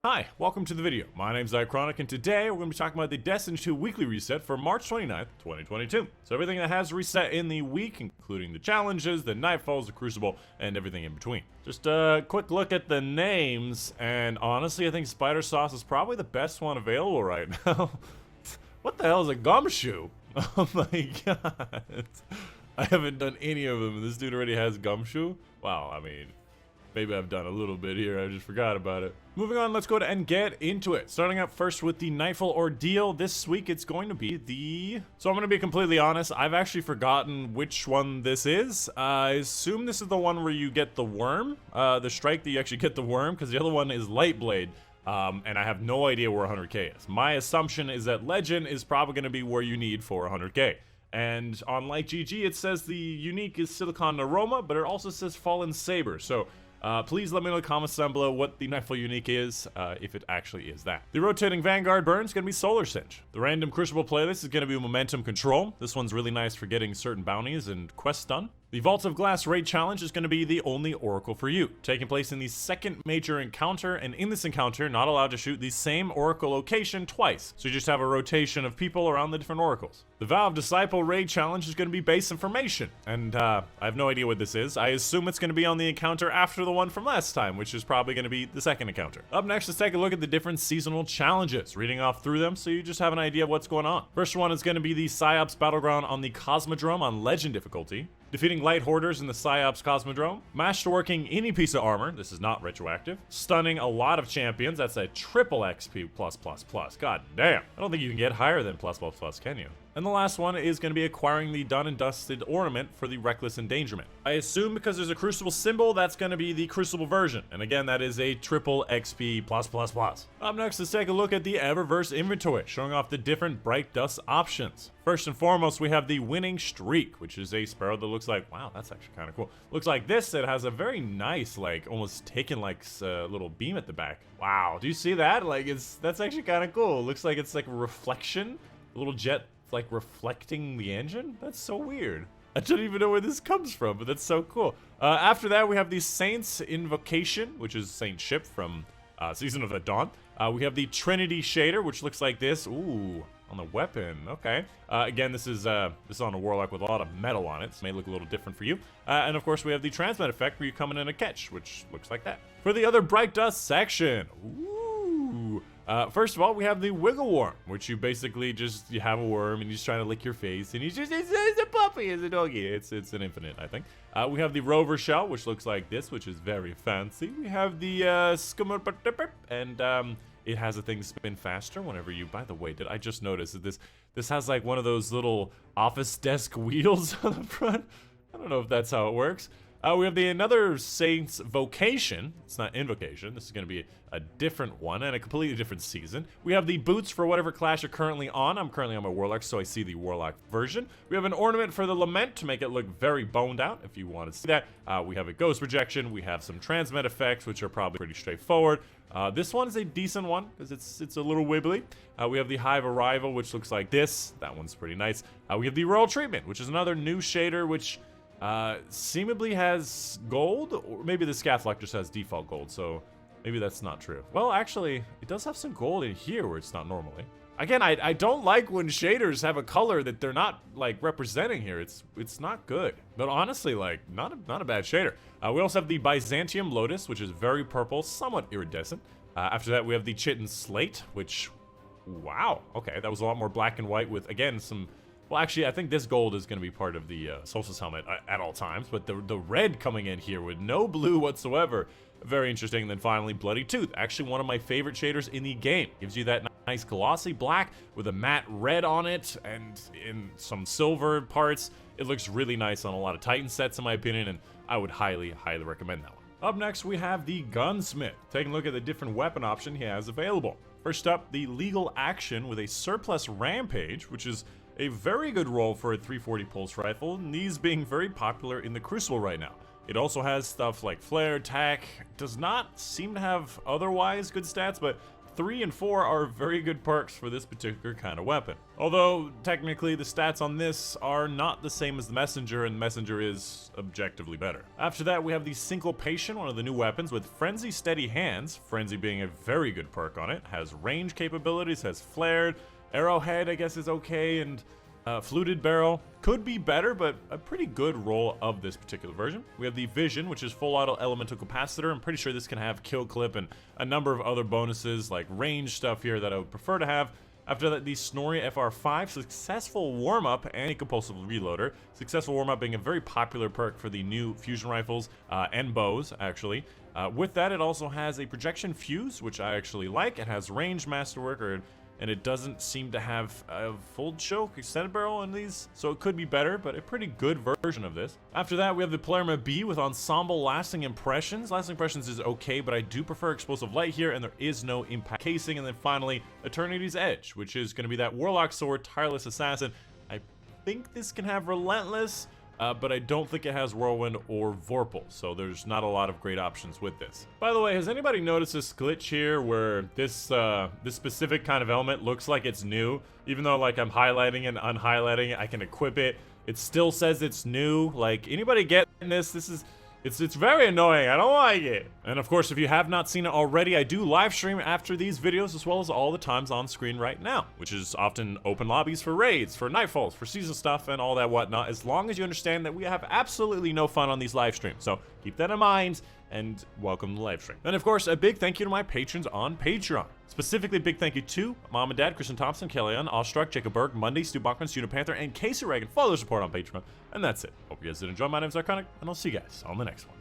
Hi, welcome to the video. My name's Dychronic, and today we're going to be talking about the Destiny 2 weekly reset for March 29th, 2022. So everything that has reset in the week, including the challenges, the Nightfalls, the Crucible, and everything in between. Just a quick look at the names, and honestly I think Spider Sauce is probably the best one available right now. What the hell is a gumshoe? Oh my god. I haven't done any of them, and this dude already has gumshoe? Wow, I mean, maybe I've done a little bit here, I just forgot about it. Moving on, let's go ahead and get into it. Starting out first with the Nightfall Ordeal. This week it's going to be the... So I'm going to be completely honest, I've actually forgotten which one this is. I assume this is the one where you get the worm, the strike that you actually get the worm, because the other one is Lightblade. And I have no idea where 100k is. My assumption is that Legend is probably going to be where you need for 100k. And on Like GG, it says the unique is Silicon Aroma, but it also says Fallen Saber. So please let me know in the comments down below what the Nightfall unique is, if it actually is that. The rotating Vanguard burn is going to be Solar Singe. The random Crucible playlist is going to be Momentum Control. This one's really nice for getting certain bounties and quests done. The Vault of Glass Raid Challenge is going to be the only Oracle for you, taking place in the second major encounter, and in this encounter, not allowed to shoot the same Oracle location twice, so you just have a rotation of people around the different Oracles. The Valve Disciple Raid Challenge is going to be base information, and I have no idea what this is. I assume it's going to be on the encounter after the one from last time, which is probably going to be the second encounter. Up next, let's take a look at the different seasonal challenges, reading off through them so you just have an idea of what's going on. First one is going to be the Psyops Battleground on the Cosmodrome on Legend difficulty. Defeating light hoarders in the Psyops Cosmodrome. Masterworking any piece of armor. This is not retroactive. Stunning a lot of champions. That's a triple XP plus. God damn. I don't think you can get higher than plus, can you? And the last one is going to be acquiring the Done and Dusted ornament for the Reckless Endangerment. I assume because there's a Crucible symbol, that's going to be the Crucible version. And again, that is a triple XP plus. Up next, let's take a look at the Eververse Inventory, showing off the different Bright Dust options. First and foremost, we have the Winning Streak, which is a sparrow that looks like, wow, that's actually kind of cool. Looks like this, it has a very nice, like, almost taken like a little beam at the back. Wow, do you see that? Like, that's actually kind of cool. It looks like it's like a reflection, a little jet like reflecting the engine. That's so weird. I don't even know where this comes from, but that's so cool. After that, we have the Saints Invocation, which is Saint Ship from Season of the Dawn. We have the Trinity Shader, which looks like this. Ooh, on the weapon. Okay. Again, this is on a Warlock with a lot of metal on it. So it may look a little different for you. And of course, we have the Transmit effect where you come in a catch, which looks like that. For the other Bright Dust section. Ooh. First of all, we have the Wiggle Worm, which you basically just, you have a worm and he's trying to lick your face, and he's just, it's a puppy, it's a doggy, it's an infinite, I think. We have the Rover Shell, which looks like this, which is very fancy. We have the Skimmer, and it has a thing spin faster whenever you, by the way, did I just notice that this has like one of those little office desk wheels on the front? I don't know if that's how it works. We have another Saint's Vocation. It's not Invocation. This is going to be a different one and a completely different season. We have the boots for whatever class you're currently on. I'm currently on my Warlock, so I see the Warlock version. We have an ornament for the Lament to make it look very boned out, if you want to see that. We have a Ghost Projection. We have some Transmit effects, which are probably pretty straightforward. This one is a decent one, because it's a little wibbly. We have the Hive Arrival, which looks like this. That one's pretty nice. We have the Royal Treatment, which is another new shader, which seemingly has gold, or maybe the Scatlock just has default gold, so maybe that's not true. Well, actually, it does have some gold in here where it's not normally. Again, I don't like when shaders have a color that they're not, like, representing here. It's not good. But honestly, like, not a bad shader. We also have the Byzantium Lotus, which is very purple, somewhat iridescent. After that, we have the Chitin Slate, which, wow, okay, that was a lot more black and white with, again, some... Well, actually, I think this gold is going to be part of the Solstice helmet at all times, but the red coming in here with no blue whatsoever, very interesting. And then finally, Bloody Tooth, actually one of my favorite shaders in the game. Gives you that nice glossy black with a matte red on it and in some silver parts. It looks really nice on a lot of Titan sets, in my opinion, and I would highly recommend that one. Up next, we have the Gunsmith. Taking a look at the different weapon option he has available. First up, the Legal Action with a Surplus Rampage, which is a very good roll for a 340 pulse rifle, and these being very popular in the Crucible right now. It also has stuff like flare, tack, does not seem to have otherwise good stats, but 3 and 4 are very good perks for this particular kind of weapon. Although, technically, the stats on this are not the same as the Messenger, and the Messenger is objectively better. After that, we have the Syncopation, one of the new weapons, with Frenzy Steady Hands, Frenzy being a very good perk on it, has range capabilities, has flared, Arrowhead, I guess, is okay, and Fluted Barrel could be better, but a pretty good roll of this particular version. We have the Vision, which is full auto elemental capacitor. I'm pretty sure this can have kill clip and a number of other bonuses like range stuff here that I would prefer to have. After that, the Snorri FR5, successful warm-up and a compulsive reloader. Successful warm-up being a very popular perk for the new fusion rifles and bows, actually. With that, it also has a projection fuse, which I actually like. It has range masterwork, and it doesn't seem to have a full choke extended barrel in these, so it could be better, but a pretty good version of this. After that, we have the Palermo B with Ensemble Lasting Impressions. Lasting Impressions is okay, but I do prefer Explosive Light here, and there is no impact casing. And then finally, Eternity's Edge, which is going to be that Warlock Sword, Tireless Assassin. I think this can have Relentless, but I don't think it has Whirlwind or Vorpal, so there's not a lot of great options with this. By the way, has anybody noticed this glitch here where this specific kind of element looks like it's new? Even though like I'm highlighting and unhighlighting it, I can equip it. It still says it's new. Like, anybody getting this? It's very annoying. I don't like it. And of course, if you have not seen it already, I do live stream after these videos as well as all the times on screen right now, which is often open lobbies for raids, for nightfalls, for season stuff, and all that whatnot, as long as you understand that we have absolutely no fun on these live streams. So keep that in mind, and welcome to the live stream. And of course, a big thank you to my patrons on Patreon. Specifically, big thank you to Mom and Dad, Kristen Thompson, Kellyanne, Ostruck, Jacob Berg, Monday, Stu Bachman, Student Panther, and Casey Reagan for their support on Patreon. And that's it. Hope you guys did enjoy. My name's Dychronic, and I'll see you guys on the next one.